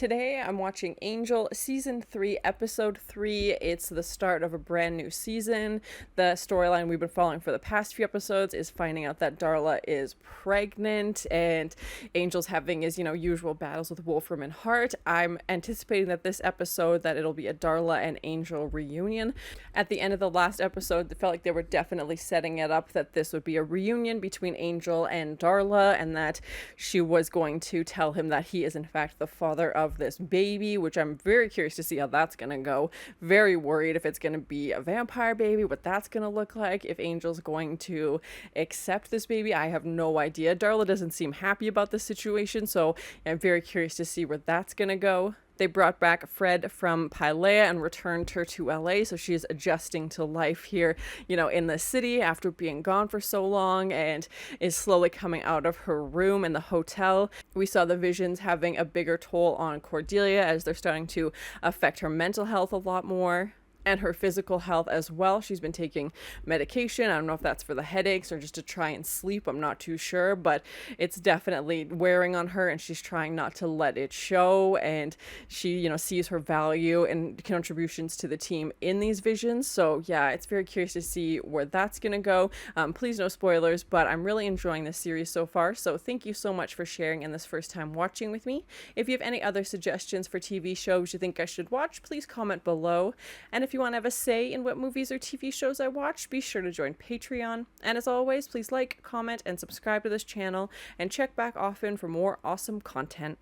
Today I'm watching Angel Season 3, Episode 3. It's the start of a brand new season. The storyline we've been following for the past few episodes is finding out that Darla is pregnant, and Angel's having his, usual battles with Wolfram and Hart. I'm anticipating that this episode, that it'll be a Darla and Angel reunion. At the end of the last episode, it felt like they were definitely setting it up that this would be a reunion between Angel and Darla, and that she was going to tell him that he is in fact the father of this baby, which I'm very curious to see how that's gonna go. Very worried if it's gonna be a vampire baby, what that's gonna look like, if Angel's going to accept this baby. I have no idea. Darla doesn't seem happy about this situation, so I'm very curious to see where that's gonna go. They brought back Fred from Pilea and returned her to LA, so she's adjusting to life here, in the city after being gone for so long, and is slowly coming out of her room in the hotel. We saw the visions having a bigger toll on Cordelia as they're starting to affect her mental health a lot more. And her physical health as well. She's been taking medication. I don't know if that's for the headaches or just to try and sleep. I'm not too sure, but it's definitely wearing on her, and she's trying not to let it show. And she, sees her value and contributions to the team in these visions. So yeah, it's very curious to see where that's going to go. Please no spoilers, but I'm really enjoying this series so far. So thank you so much for sharing and this first time watching with me. If you have any other suggestions for TV shows you think I should watch, please comment below. And if you want to have a say in what movies or TV shows I watch, be sure to join Patreon. And as always, please like, comment, and subscribe to this channel, and check back often for more awesome content.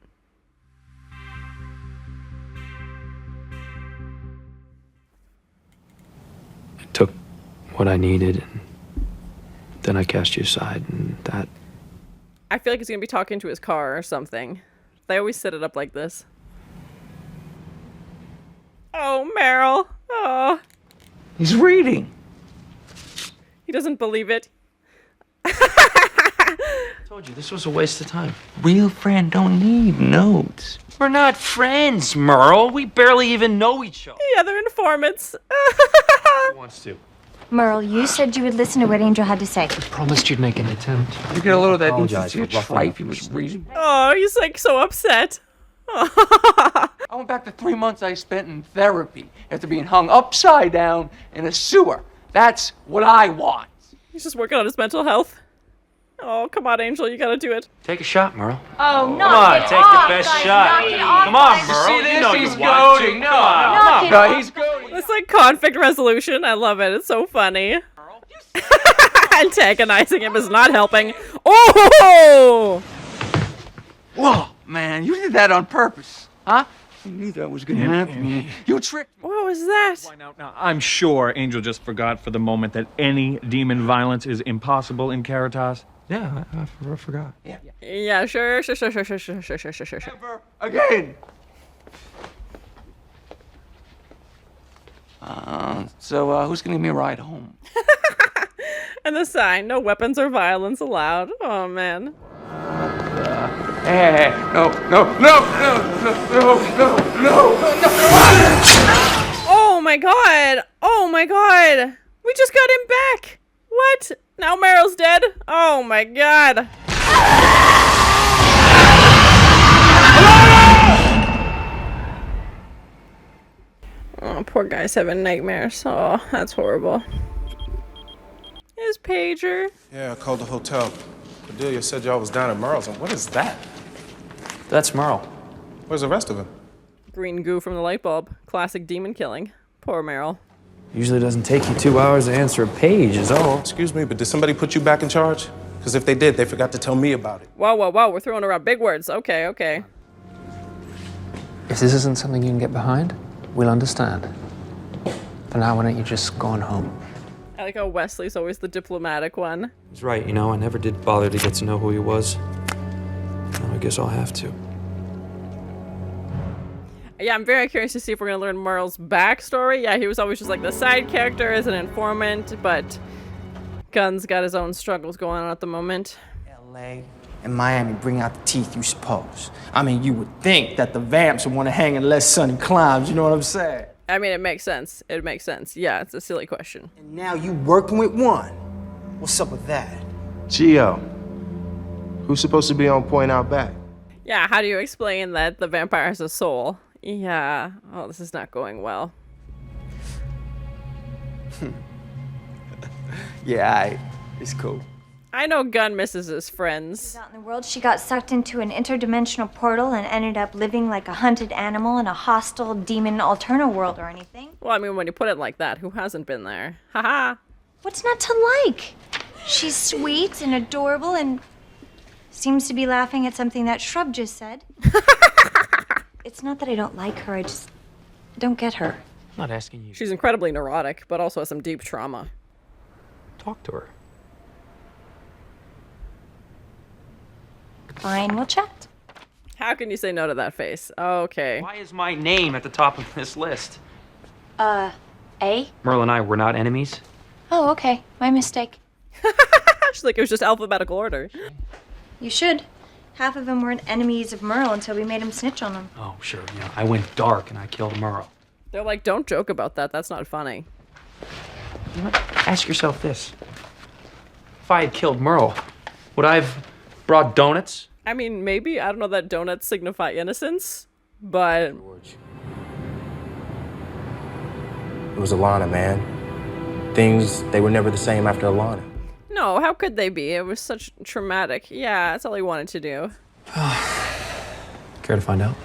I took what I needed, and then I cast you aside, and that... I feel like he's going to be talking to his car or something. They always set it up like this. Oh, Merle. Oh. He's reading. He doesn't believe it. I told you, this was a waste of time. Real friend don't need notes. We're not friends, Merle. We barely even know each other. Yeah, they're informants. Who wants to? Merle, you said you would listen to what Angel had to say. I promised you'd make an attempt. You get a little of that Apologize insincere for roughing tripe up he was your reading. Oh, he's like so upset. I went back to 3 months I spent in therapy after being hung upside down in a sewer. That's what I want. He's just working on his mental health. Oh, come on, Angel, you gotta do it. Take a shot, Merle. Oh, Come on, take the best shot. Come on, Merle. See this? You know He's you want to. goading. Come on. Knock it No, off. he's goading. It's like conflict resolution. I love it. It's so funny. Antagonizing him is not helping. Oh! Whoa, man, you did that on purpose, huh? You knew that was gonna happen. You tricked me. What was that? Now, I'm sure Angel just forgot for the moment that any demon violence is impossible in Caritas. Yeah, I forgot. Yeah, sure. Never again. So who's gonna give me a ride home? And the sign, no weapons or violence allowed. Oh, man. Hey, no. Oh, my God. Oh, my God. We just got him back. What? Now Merle's dead? Oh, my God. Oh, poor guy's having nightmares. Oh, that's horrible. His pager. Yeah, I called the hotel. Cordelia said y'all was down at Merle's. What is that? That's Merle. Where's the rest of him? Green goo from the light bulb. Classic demon killing. Poor Merle. Usually doesn't take you 2 hours to answer a page, is all. Excuse me, but did somebody put you back in charge? Because if they did, they forgot to tell me about it. Whoa. We're throwing around big words. Okay. If this isn't something you can get behind, we'll understand. For now, why don't you just go on home? I like how Wesley's always the diplomatic one. He's right, I never did bother to get to know who he was. Now I guess I'll have to. Yeah, I'm very curious to see if we're going to learn Merle's backstory. Yeah, he was always just like the side character as an informant, but Gunn's got his own struggles going on at the moment. LA and Miami bring out the teeth, you suppose. I mean, you would think that the vamps would want to hang in less sunny climes, you know what I'm saying? I mean, it makes sense. Yeah, it's a silly question. And now you working with one. What's up with that? Gio, who's supposed to be on point out back? Yeah, how do you explain that the vampire has a soul? Yeah. Oh, this is not going well. Yeah, it's cool. I know Gunn misses his friends. Out in the world, she got sucked into an interdimensional portal and ended up living like a hunted animal in a hostile demon alterna world or anything. Well, I mean, when you put it like that, who hasn't been there? Haha. What's not to like? She's sweet and adorable and seems to be laughing at something that Shrub just said. It's not that I don't like her, I just don't get her. I'm not asking you. She's incredibly neurotic, but also has some deep trauma. Talk to her. Fine, we'll chat. How can you say no to that face? Okay. Why is my name at the top of this list? A? Merle and I were not enemies. Oh, okay. My mistake. She's like, it was just alphabetical order. You should. Half of them weren't enemies of Merle until we made him snitch on them. Oh, sure, yeah. I went dark and I killed Merle. They're like, don't joke about that. That's not funny. You know what? Ask yourself this. If I had killed Merle, would I have brought donuts? I mean, maybe. I don't know that donuts signify innocence, but... It was Alana, man. Things, they were never the same after Alana. No, how could they be? It was such traumatic. Yeah, that's all he wanted to do. Care to find out?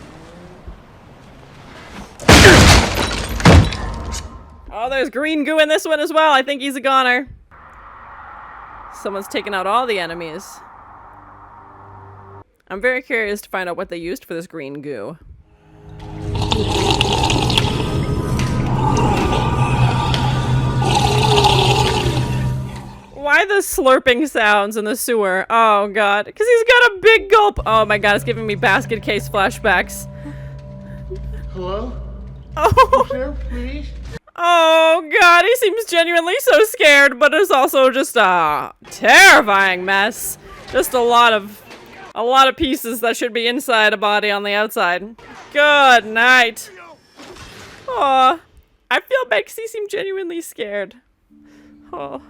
Oh, there's green goo in this one as well. I think he's a goner. Someone's taken out all the enemies. I'm very curious to find out what they used for this green goo. Why the slurping sounds in the sewer? Oh god. Because he's got a big gulp. Oh my god, it's giving me basket case flashbacks. Hello? Oh. There, please? Oh god, he seems genuinely so scared, but it's also just a terrifying mess. Just a lot of pieces that should be inside a body on the outside. Good night. Oh, I feel bad because he seemed genuinely scared. Oh.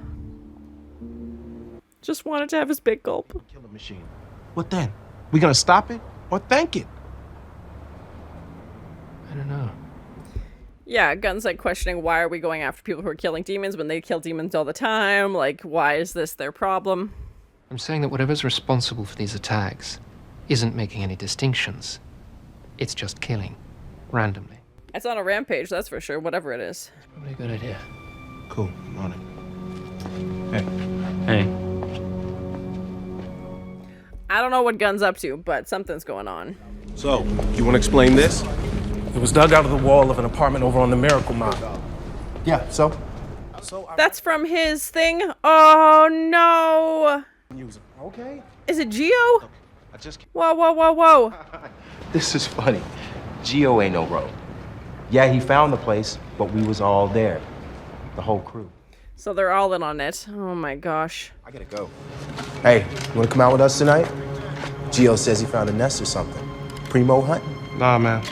Just wanted to have his big gulp. Killer machine. What then? We gonna stop it or thank it? I don't know. Yeah, Gunn's like questioning why are we going after people who are killing demons when they kill demons all the time? Like, why is this their problem? I'm saying that whatever's responsible for these attacks isn't making any distinctions. It's just killing. Randomly. It's on a rampage, that's for sure, whatever it is. It's probably a good idea. Cool, I'm on it. Hey. I don't know what Gunn's up to, but something's going on. So, you wanna explain this? It was dug out of the wall of an apartment over on the Miracle Mile. Yeah, so? That's from his thing? Oh no! Okay. Is it Geo? I just... Whoa, whoa, whoa, whoa. This is funny. Gio ain't no rogue. Yeah, he found the place, but we was all there. The whole crew. So they're all in on it. Oh my gosh. I gotta go. Hey, you wanna come out with us tonight? Gio says he found a nest or something. Primo hunt? Nah, man.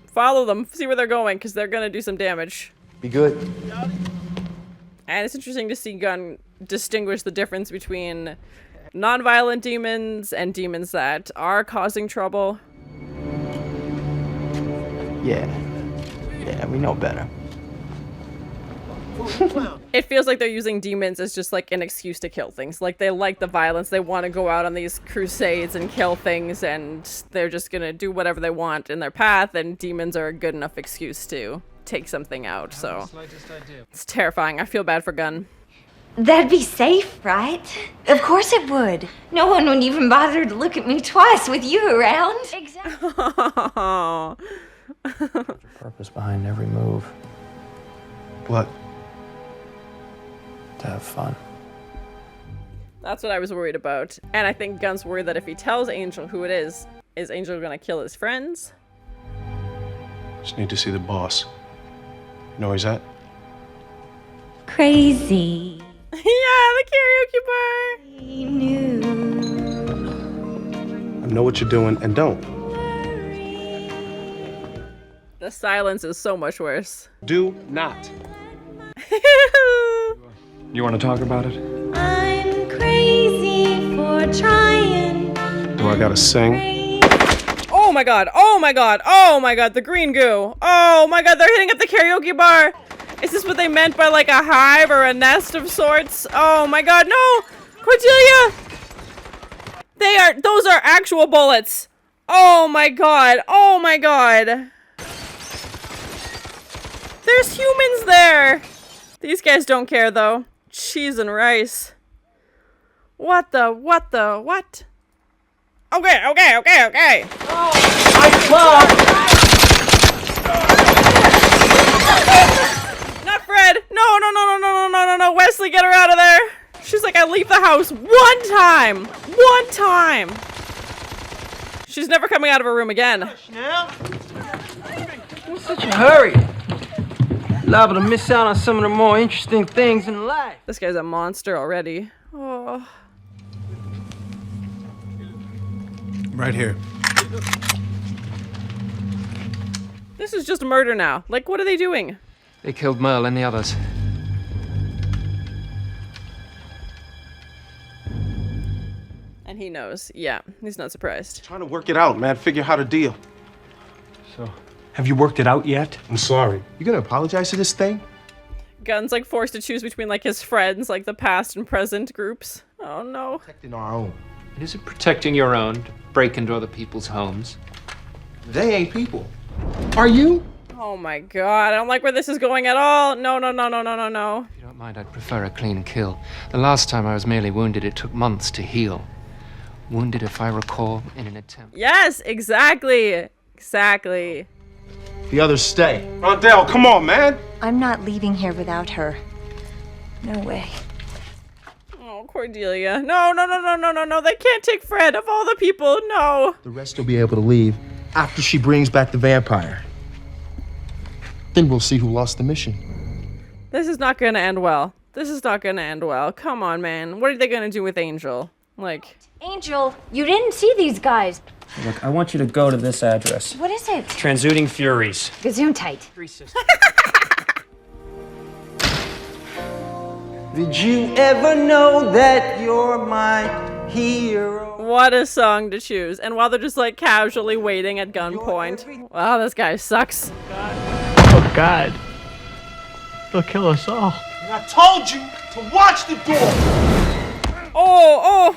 Follow them, see where they're going, because they're gonna do some damage. Be good. And it's interesting to see Gunn distinguish the difference between non-violent demons and demons that are causing trouble. Yeah, we know better. It feels like they're using demons as just like an excuse to kill things. Like they like the violence, they want to go out on these crusades and kill things, and they're just gonna do whatever they want in their path, and demons are a good enough excuse to take something out, so it's terrifying. I feel bad for Gunn. That'd be safe, right? Of course it would. No one would even bother to look at me twice with you around. Exactly. Purpose behind every move. What? To have fun. That's what I was worried about. And I think Gunn's worried that if he tells Angel who it is Angel gonna kill his friends? Just need to see the boss. You know where he's at? Crazy. Yeah, the karaoke bar! I know what you're doing and don't. The silence is so much worse. Do not. You want to talk about it? I'm crazy for trying. Do I gotta sing? my god. Oh my god. Oh my god. The green goo. Oh my god. They're hitting up the karaoke bar. Is this what they meant by like a hive or a nest of sorts? Oh my god. No. Cordelia. Those are actual bullets. Oh my god. Oh my god. There's humans there. These guys don't care though. Cheese and rice. What? Okay. Not Fred. No. Wesley, get her out of there. She's like, I leave the house one time. She's never coming out of her room again. What's such a hurry? Liable to miss out on some of the more interesting things in life. This guy's a monster already. Oh. Right here. This is just murder now. Like, what are they doing? They killed Merle and the others. And he knows. Yeah, he's not surprised. Trying to work it out, man. Figure how to deal. So, have you worked it out yet? I'm sorry. You gonna apologize to this thing? Gunn's like forced to choose between like his friends, like the past and present groups. Oh no. Protecting our own. It isn't protecting your own to break into other people's homes. They ain't people. Are you? Oh my god, I don't like where this is going at all. No. If you don't mind, I'd prefer a clean kill. The last time I was merely wounded, it took months to heal. Wounded, if I recall, in an attempt. Yes, exactly. The others stay. Rondell, come on, man. I'm not leaving here without her. No way. Oh, Cordelia. No. They can't take Fred of all the people. No. The rest will be able to leave after she brings back the vampire. Then we'll see who lost the mission. This is not gonna end well. Come on, man. What are they gonna do with Angel? Like... Angel, you didn't see these guys. Look, I want you to go to this address. What is it? Transuding Furies. Gesundheit. Did you ever know that you're my hero? What a song to choose. And while they're just like casually waiting at gunpoint. Wow, this guy sucks. Oh, God. They'll kill us all. And I told you to watch the door. Oh.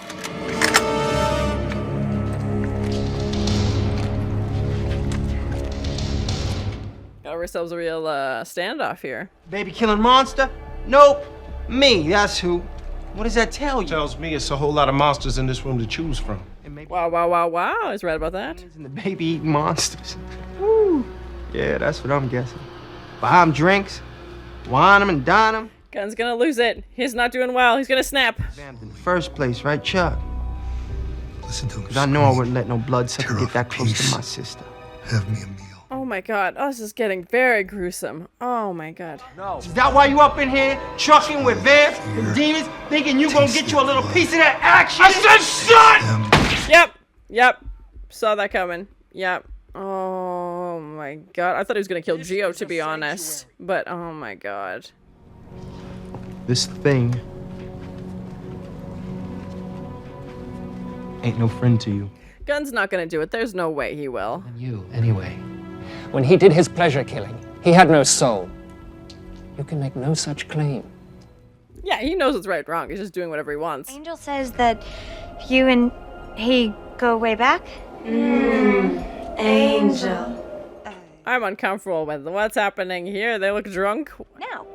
Got ourselves a real standoff here. Baby killing monster? Nope. Me, that's who. What does that tell you? Tells me it's a whole lot of monsters in this room to choose from. Wow. He's right about that. And the baby eating monsters. Woo. Yeah, that's what I'm guessing. Buy 'em drinks, wine 'em and dine 'em. Gunn's gonna lose it. He's not doing well. He's gonna snap. Bammed in the first place, right, Chuck? Listen to him. Because I know I wouldn't let no bloodsucker get that close to my sister. Have me a meal. Oh my god. Oh, this is getting very gruesome. Oh my god. No. Is that why you up in here trucking with vamps and demons, thinking you gonna get you a little piece of that action? I said shut! Yep. Saw that coming. Yep. Oh my god. I thought he was gonna kill Gio, to be honest. But oh my god. This thing ain't no friend to you. Gunn's not gonna do it. There's no way he will. And you, anyway. When he did his pleasure killing, he had no soul. You can make no such claim. Yeah, he knows what's right and wrong. He's just doing whatever he wants. Angel says that you and he go way back? Angel. I'm uncomfortable with what's happening here. They look drunk. Now,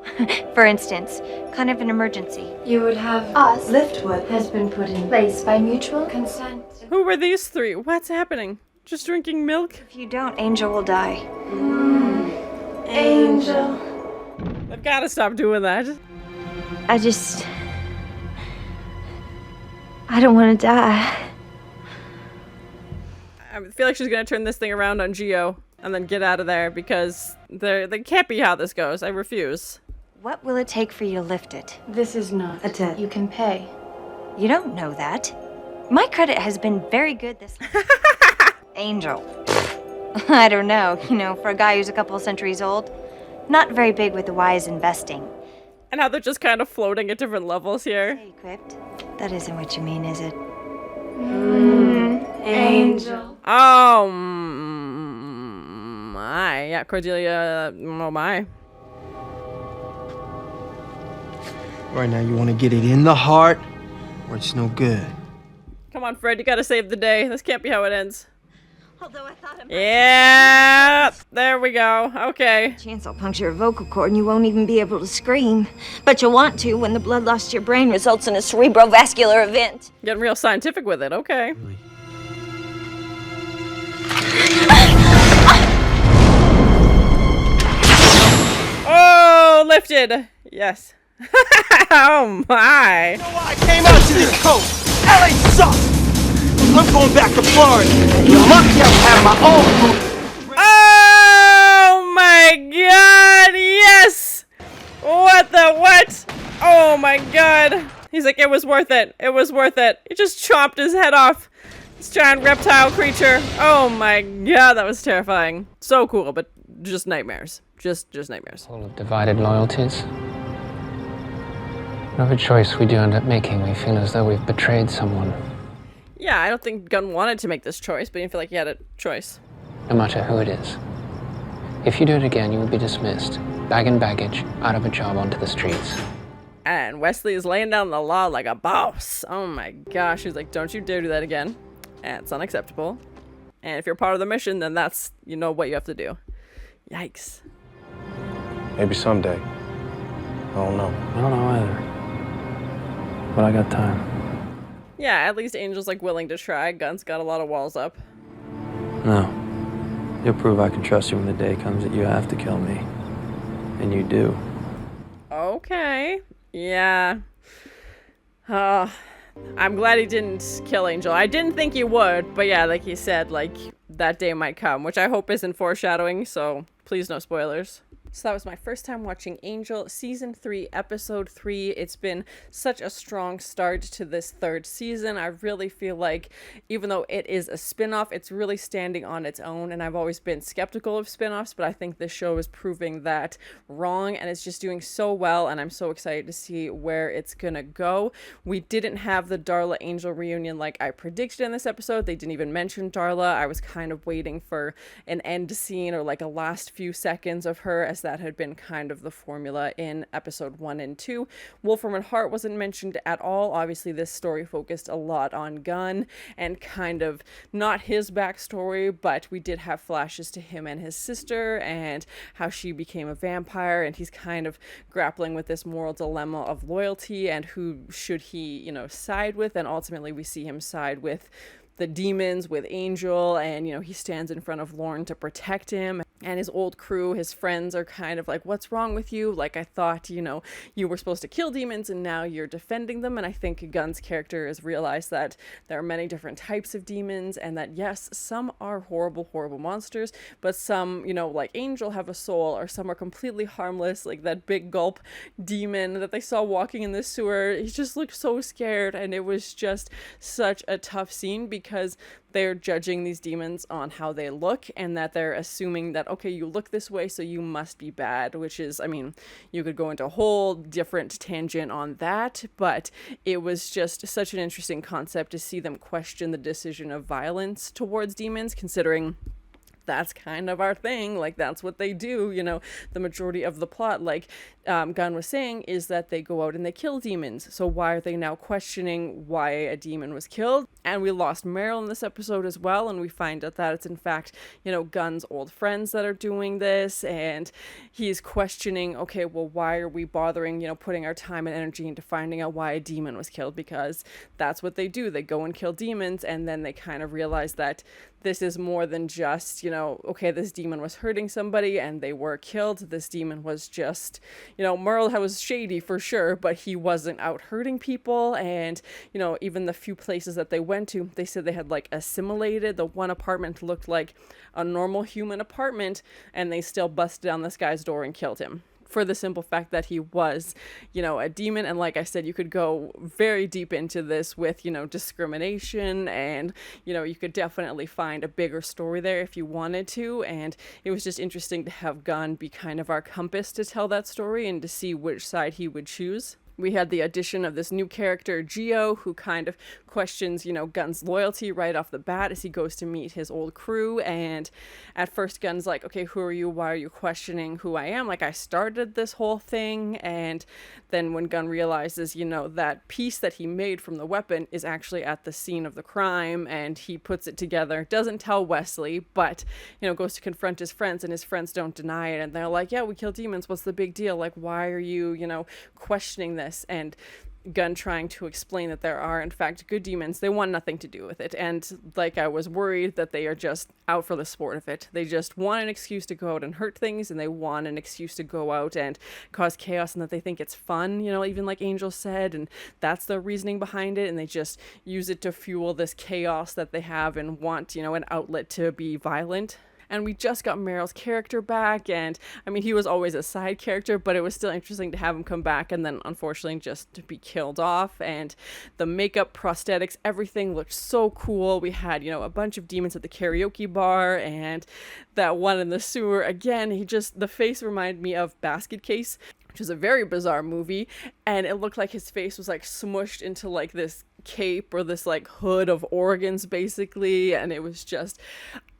for instance, kind of an emergency. You would have us lift what has been put in place by mutual consent. Who were these three? What's happening? Just drinking milk? If you don't, Angel will die. Angel. They've got to stop doing that. I don't want to die. I feel like she's going to turn this thing around on Gio and then get out of there because they can't be how this goes. I refuse. What will it take for you to lift it? This is not a debt you can pay. You don't know that. My credit has been very good this Angel. I don't know, for a guy who's a couple centuries old. Not very big with the wise investing. And how they're just kind of floating at different levels here. Stay equipped. That isn't what you mean, is it? Guardian Angel. Oh my. Yeah, Cordelia. Oh my. Right now, you want to get it in the heart, or it's no good. Come on, Fred. You gotta save the day. This can't be how it ends. Although I thought it might. Yeah. There we go. Okay. Chance I'll puncture a vocal cord and you won't even be able to scream. But you'll want to when the blood loss to your brain results in a cerebrovascular event. Getting real scientific with it. Okay. Oh, lifted. Yes. Oh my. You know why I came out to this coast? LA sucks! I'm going back to Florida. You're lucky I have my own group. Oh my god, yes! What the what? Oh my god. He's like, it was worth it. It was worth it. He just chopped his head off. This giant reptile creature. Oh my god, that was terrifying. So cool, but just nightmares. Just nightmares. Full of divided loyalties. Whatever choice we do end up making, we feel as though we've betrayed someone. Yeah, I don't think Gunn wanted to make this choice, but he didn't feel like he had a choice. No matter who it is. If you do it again, you will be dismissed. Bag and baggage, out of a job onto the streets. And Wesley is laying down the law like a boss. Oh my gosh, he's like, don't you dare do that again. And it's unacceptable. And if you're part of the mission, then that's, you know, what you have to do. Yikes. Maybe someday. I don't know. I don't know either. But I got time. Yeah, at least Angel's like willing to try. Gunn's got a lot of walls up. No. You'll prove I can trust you when the day comes that you have to kill me. And you do. Okay. Yeah. I'm glad he didn't kill Angel. I didn't think he would, but yeah, like he said, like, that day might come, which I hope isn't foreshadowing, so please no spoilers. So that was my first time watching Angel, Season 3, Episode 3. It's been such a strong start to this third season. I really feel like, even though it is a spin-off, it's really standing on its own, and I've always been skeptical of spin-offs, but I think this show is proving that wrong, and it's just doing so well, and I'm so excited to see where it's gonna go. We didn't have the Darla Angel reunion like I predicted in this episode. They didn't even mention Darla. I was kind of waiting for an end scene or like a last few seconds of her, as that had been kind of the formula in episode 1 and 2. Wolfram and Hart wasn't mentioned at all. Obviously, this story focused a lot on Gunn and kind of not his backstory, but we did have flashes to him and his sister and how she became a vampire, and he's kind of grappling with this moral dilemma of loyalty and who should he, you know, side with, and ultimately we see him side with the demons, with Angel, and, you know, he stands in front of Lorne to protect him, and his old crew, his friends, are kind of like, what's wrong with you? Like, I thought, you know, you were supposed to kill demons and now you're defending them. And I think Gunn's character has realized that there are many different types of demons, and that yes, some are horrible, horrible monsters, but some, you know, like Angel, have a soul, or some are completely harmless, like that big gulp demon that they saw walking in the sewer. He just looked so scared, and it was just such a tough scene because they're judging these demons on how they look, and that they're assuming that, okay, you look this way, so you must be bad, which is, I mean, you could go into a whole different tangent on that, but it was just such an interesting concept to see them question the decision of violence towards demons, considering that's kind of our thing. Like, that's what they do, you know. The majority of the plot, like Gunn was saying, is that they go out and they kill demons. So why are they now questioning why a demon was killed? And we lost Merle in this episode as well, and we find out that it's in fact, you know, Gunn's old friends that are doing this, and he's questioning, okay, well, why are we bothering, you know, putting our time and energy into finding out why a demon was killed? Because that's what they do. They go and kill demons, and then they kind of realize that this is more than just, you know, okay, this demon was hurting somebody and they were killed. This demon was just, you know, Merle was shady for sure, but he wasn't out hurting people. And, you know, even the few places that they went to, they said they had like assimilated. The one apartment looked like a normal human apartment, and they still busted down this guy's door and killed him, for the simple fact that he was, you know, a demon. And like I said, you could go very deep into this with, you know, discrimination, and, you know, you could definitely find a bigger story there if you wanted to. And it was just interesting to have Gunn be kind of our compass to tell that story and to see which side he would choose. We had the addition of this new character, Geo, who kind of questions, Gunn's loyalty right off the bat as he goes to meet his old crew. And at first, Gunn's like, okay, who are you? Why are you questioning who I am? Like, I started this whole thing. And then when Gunn realizes, that piece that he made from the weapon is actually at the scene of the crime, and he puts it together, doesn't tell Wesley, but, goes to confront his friends, and his friends don't deny it. And they're like, yeah, we kill demons. What's the big deal? Like, why are you, questioning this? And Gunn trying to explain that there are in fact good demons. They want nothing to do with it, and like, I was worried that they are just out for the sport of it. They just want an excuse to go out and hurt things, and they want an excuse to go out and cause chaos, and that they think it's fun, even like Angel said, and that's the reasoning behind it, and they just use it to fuel this chaos that they have and want, an outlet to be violent. And we just got Merle's character back, and I mean, he was always a side character, but it was still interesting to have him come back and then unfortunately just to be killed off. And the makeup, prosthetics, everything looked so cool. We had, a bunch of demons at the karaoke bar, and that one in the sewer, again, the face reminded me of Basket Case, which is a very bizarre movie, and it looked like his face was like smushed into like this cape or this like hood of organs basically, and it was just,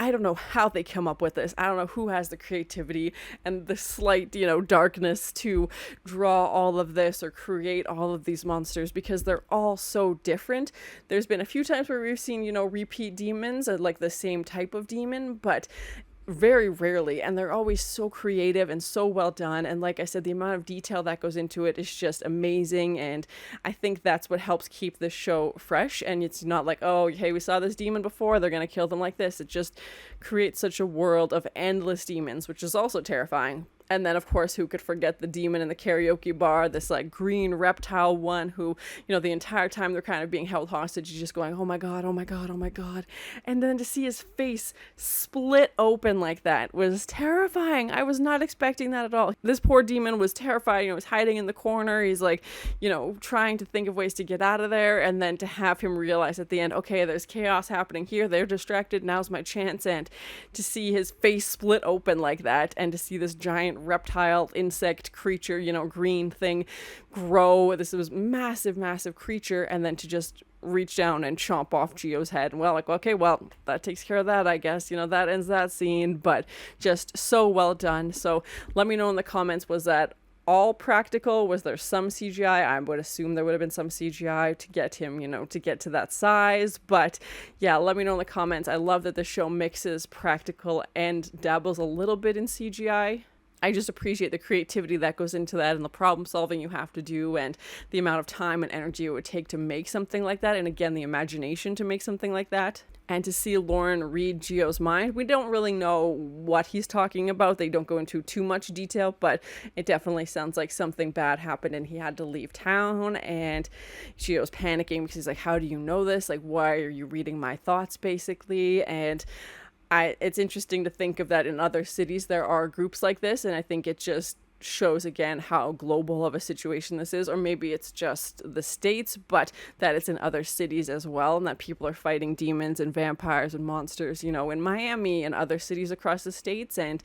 I don't know how they come up with this. I don't know who has the creativity and the slight, darkness to draw all of this or create all of these monsters, because they're all so different. There's been a few times where we've seen, repeat demons, like the same type of demon, but very rarely, and they're always so creative and so well done. And like I said, the amount of detail that goes into it is just amazing, and I think that's what helps keep this show fresh. And it's not like, oh, hey, we saw this demon before, they're gonna kill them like this. It just creates such a world of endless demons, which is also terrifying. And then, of course, who could forget the demon in the karaoke bar, this like green reptile one who, the entire time they're kind of being held hostage, he's just going, oh my God, oh my God, oh my God. And then to see his face split open like that was terrifying. I was not expecting that at all. This poor demon was terrified, he was hiding in the corner. He's like, trying to think of ways to get out of there. And then to have him realize at the end, okay, there's chaos happening here. They're distracted. Now's my chance. And to see his face split open like that, and to see this giant reptile insect creature, green thing grow. This was massive creature, and then to just reach down and chomp off Geo's head. And well, like, okay, well, that takes care of that, I guess. That ends that scene, but just so well done. So let me know in the comments, was that all practical? Was there some CGI? I would assume there would have been some CGI to get him, to get to that size. But yeah, let me know in the comments. I love that the show mixes practical and dabbles a little bit in CGI. I just appreciate the creativity that goes into that, and the problem solving you have to do, and the amount of time and energy it would take to make something like that. And again, the imagination to make something like that. And to see Lauren read Geo's mind. We don't really know what he's talking about. They don't go into too much detail, but it definitely sounds like something bad happened and he had to leave town. And Geo's panicking because he's like, how do you know this? Like, why are you reading my thoughts, basically? And it's interesting to think of that in other cities there are groups like this, and I think it just shows again how global of a situation this is, or maybe it's just the States, but that it's in other cities as well, and that people are fighting demons and vampires and monsters, in Miami and other cities across the States. And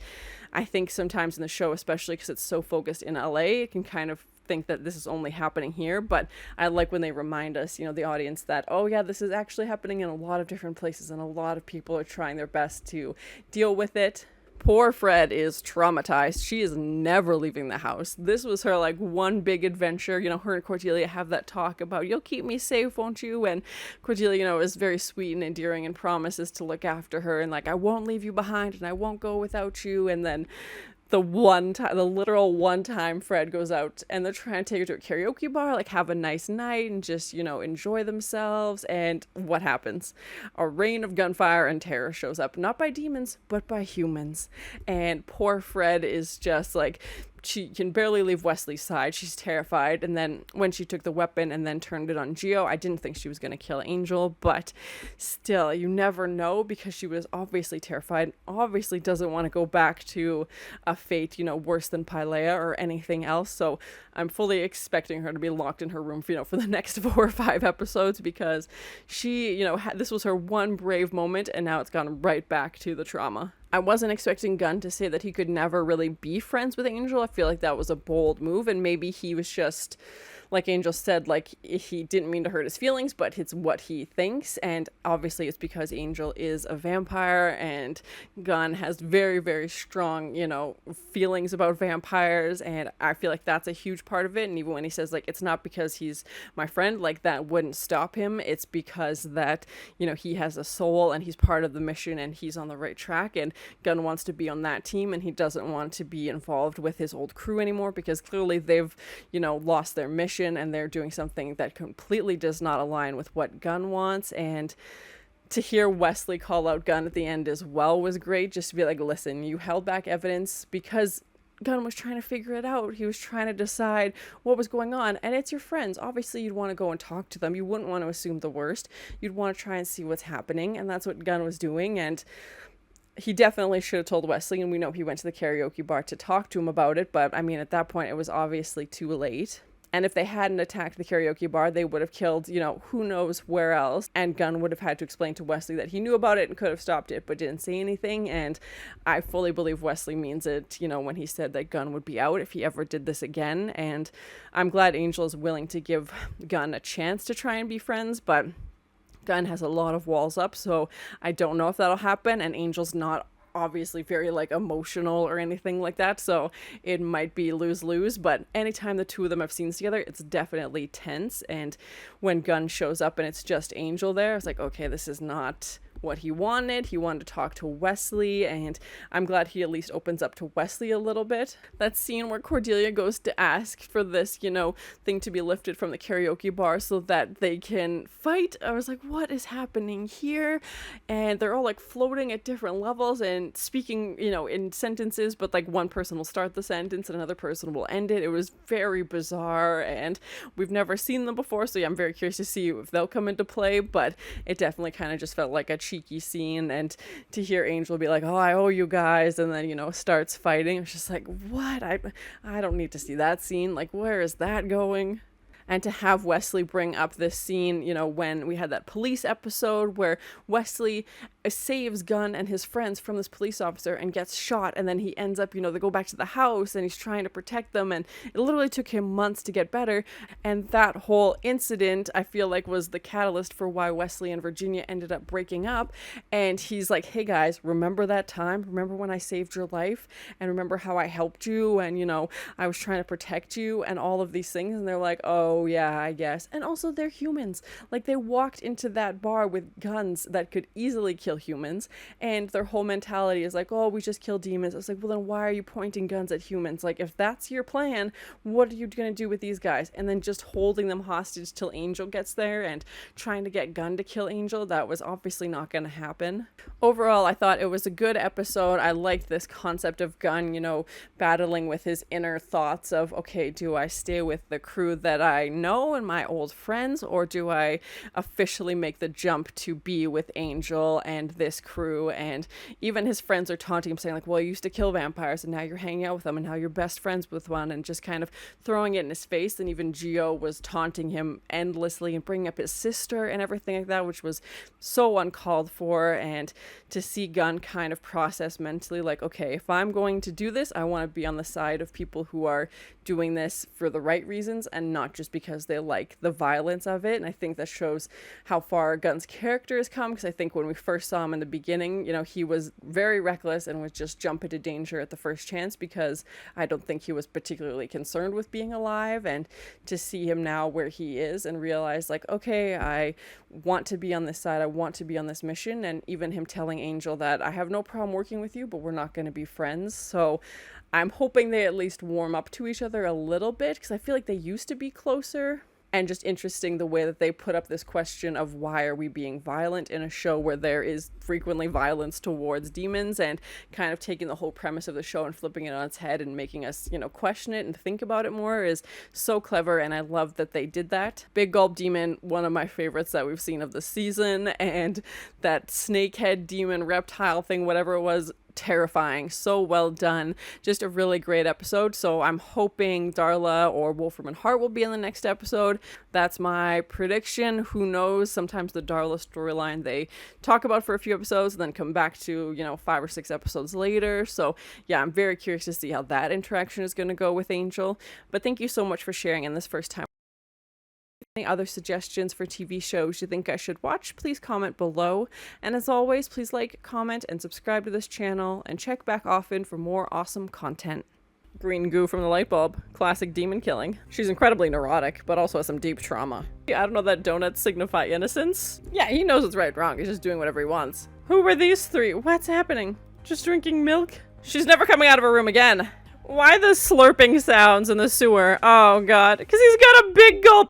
I think sometimes in the show, especially because it's so focused in LA, it can kind of think that this is only happening here. But I like when they remind us, the audience, that, oh yeah, this is actually happening in a lot of different places, and a lot of people are trying their best to deal with it. Poor Fred is traumatized. She is never leaving the house. This was her like one big adventure. Her and Cordelia have that talk about, you'll keep me safe, won't you? And Cordelia, is very sweet and endearing and promises to look after her, and like, I won't leave you behind and I won't go without you. And then the literal one time Fred goes out and they're trying to take her to a karaoke bar, like have a nice night and just, enjoy themselves. And what happens? A rain of gunfire and terror shows up, not by demons, but by humans. And poor Fred is just like, she can barely leave Wesley's side. She's terrified. And then when she took the weapon and then turned it on Geo, I didn't think she was going to kill Angel, but still, you never know, because she was obviously terrified, obviously doesn't want to go back to a fate, worse than Pylea or anything else. So I'm fully expecting her to be locked in her room, for the next 4 or 5 episodes, because she, this was her one brave moment, and now it's gone right back to the trauma. I wasn't expecting Gunn to say that he could never really be friends with Angel. I feel like that was a bold move, and maybe he was just, like Angel said, like he didn't mean to hurt his feelings, but it's what he thinks. And obviously it's because Angel is a vampire and Gunn has very, very strong, you know, feelings about vampires. And I feel like that's a huge part of it. And even when he says, like, it's not because he's my friend, like that wouldn't stop him. It's because that, you know, he has a soul and he's part of the mission and he's on the right track. And Gunn wants to be on that team and he doesn't want to be involved with his old crew anymore because clearly they've, you know, lost their mission and they're doing something that completely does not align with what Gunn wants. And to hear Wesley call out Gunn at the end as well was great, just to be like, listen, you held back evidence because Gunn was trying to figure it out. He was trying to decide what was going on, and it's your friends. Obviously, you'd want to go and talk to them. You wouldn't want to assume the worst. You'd want to try and see what's happening, and that's what Gunn was doing. And he definitely should have told Wesley, and we know he went to the karaoke bar to talk to him about it, but I mean, at that point, it was obviously too late. And if they hadn't attacked the karaoke bar, they would have killed, you know, who knows where else. And Gunn would have had to explain to Wesley that he knew about it and could have stopped it, but didn't say anything. And I fully believe Wesley means it, you know, when he said that Gunn would be out if he ever did this again. And I'm glad Angel is willing to give Gunn a chance to try and be friends, but Gunn has a lot of walls up, so I don't know if that'll happen. And Angel's not obviously very like emotional or anything like that, so it might be lose-lose, but anytime the two of them have scenes together, it's definitely tense. And when Gunn shows up and it's just Angel there, it's like, okay, this is not what he wanted. He wanted to talk to Wesley, and I'm glad he at least opens up to Wesley a little bit. That scene where Cordelia goes to ask for this, you know, thing to be lifted from the karaoke bar so that they can fight, I was like, what is happening here? And they're all like floating at different levels and speaking, you know, in sentences, but like one person will start the sentence and another person will end it. It was very bizarre, and we've never seen them before, so yeah, I'm very curious to see if they'll come into play, but it definitely kind of just felt like a cheeky scene. And to hear Angel be like, oh, I owe you guys, and then, you know, starts fighting, it's just like, what? I don't need to see that scene. Like, where is that going? And to have Wesley bring up this scene, you know, when we had that police episode where Wesley saves Gunn and his friends from this police officer and gets shot, and then he ends up, you know, they go back to the house and he's trying to protect them, and it literally took him months to get better. And that whole incident, I feel like, was the catalyst for why Wesley and Virginia ended up breaking up. And he's like, hey guys, remember that time? Remember when I saved your life? And remember how I helped you? And, you know, I was trying to protect you and all of these things. And they're like, oh yeah, I guess. And also, they're humans. Like, they walked into that bar with guns that could easily kill humans, and their whole mentality is like, oh, we just kill demons. I was like, well, then why are you pointing guns at humans? Like, if that's your plan, what are you gonna do with these guys? And then just holding them hostage till Angel gets there and trying to get Gunn to kill Angel, that was obviously not gonna happen. Overall, I thought it was a good episode. I liked this concept of Gunn, you know, battling with his inner thoughts of, okay, do I stay with the crew that I know and my old friends, or do I officially make the jump to be with Angel and this crew? And even his friends are taunting him, saying like, well, you used to kill vampires and now you're hanging out with them and now you're best friends with one, and just kind of throwing it in his face. And even Gio was taunting him endlessly and bringing up his sister and everything like that, which was so uncalled for. And to see Gunn kind of process mentally like, okay, if I'm going to do this, I want to be on the side of people who are doing this for the right reasons and not just because they like the violence of it. And I think that shows how far Gunn's character has come, because I think when we first saw him in the beginning, you know, he was very reckless and would just jump into danger at the first chance, because I don't think he was particularly concerned with being alive. And to see him now where he is and realize like, okay, I want to be on this side, I want to be on this mission, and even him telling Angel that I have no problem working with you, but we're not going to be friends. So I'm hoping they at least warm up to each other a little bit, because I feel like they used to be closer. And just interesting the way that they put up this question of why are we being violent in a show where there is frequently violence towards demons, and kind of taking the whole premise of the show and flipping it on its head and making us, you know, question it and think about it more is so clever. And I love that they did that. Big Gulp Demon, one of my favorites that we've seen of the season, and that snakehead demon reptile thing, whatever it was, terrifying. So well done. Just a really great episode. So I'm hoping Darla or Wolfram Hart will be in the next episode. That's my prediction. Who knows? Sometimes the Darla storyline they talk about for a few episodes and then come back to, you know, 5 or 6 episodes later. So yeah, I'm very curious to see how that interaction is going to go with Angel. But thank you so much for sharing in this first time. Any other suggestions for TV shows you think I should watch, please comment below. And as always, please like, comment, and subscribe to this channel, and check back often for more awesome content. Green goo from the light bulb. Classic demon killing. She's incredibly neurotic, but also has some deep trauma. I don't know that donuts signify innocence. Yeah, he knows what's right and wrong. He's just doing whatever he wants. Who were these three? What's happening? Just drinking milk? She's never coming out of her room again. Why the slurping sounds in the sewer? Oh god. Because he's got a big gulp.